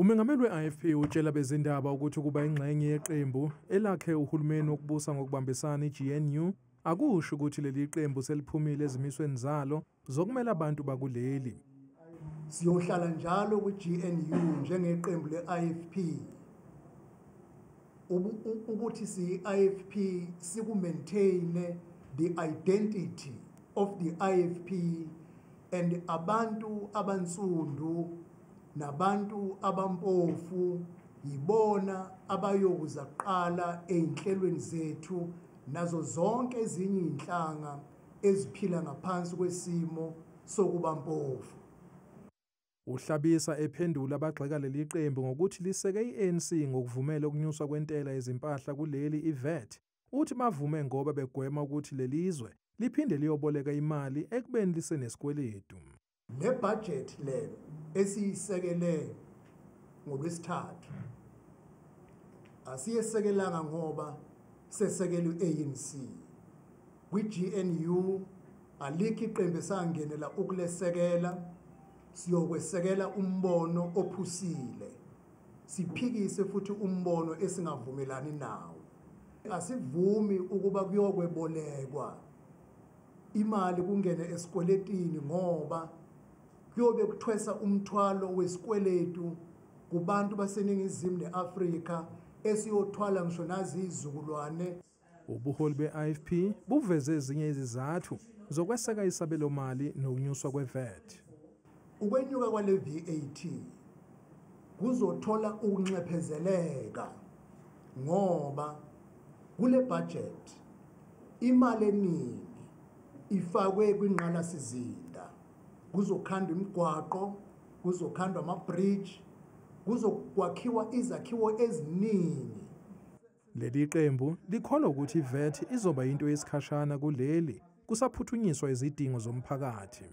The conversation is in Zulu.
Umengameli we-IFP utshela bezindaba ukuthi kuba ingxenye yeqembu elakhe uhulumeni wokubusa ngokubambisana i-GNU akusho ukuthi leli qembu seliphumile ezimisweni zalo zokumela abantu bakuleli. Siyohlala njalo ku-GNU njengeqembu le-IFP ukuthi si-IFP siku-maintain the identity of the IFP and abantu abansundu nabantu abampofu yibona abayokuza kuqala einhlelweni zethu nazo zonke ezinye inhlanga eziphila ngaphansi kwesimo sokuba mpofu. Uhlabisa ephendula abagxeka leli qembu ngokuthi liseke i-ANC ngokuvumela ukunyuswa kwentela yezimpahla kuleli i-VAT uthi bavume ngoba begwema ukuthi lelizwe liphinde liyoboleka imali ekubeni lisenesikweletu. Le budget le esiyisekele ngolwesithathu asiyesekelanga ngoba sesekele u-ANC. Kwi-GNU alikho iqembu esangenela ukulesekela, siyokwesekela umbono ophusile, siphikise futhi umbono esingavumelani nawo. Asivumi ukuba kuyokwebolekwa imali kungene esikweletini ngoba kuyobe kuthwesa umthwalo wesikweletu kubantu baseningizimu ne-Afrika esiyothwala ngisho nazi izizukulwane. Ubuholi be-IFP buveze ezinye izizathu zokweseka isabelomali nokunyuswa kwe-VAT. Ukwenyuka kwale VAT kuzothola ukunxephezeleka ngoba kule budget imali eningi ifakwe kwinqalasizinda, kuzokhandwa imigwaqo, kuzokhandwa ama-bridge, kuzokwakhiwa izakhiwo eziningi. Leli qembu likholwa ukuthi i-VAT izoba into yesikhashana kuleli kusaphuthunyiswa izidingo zomphakathi.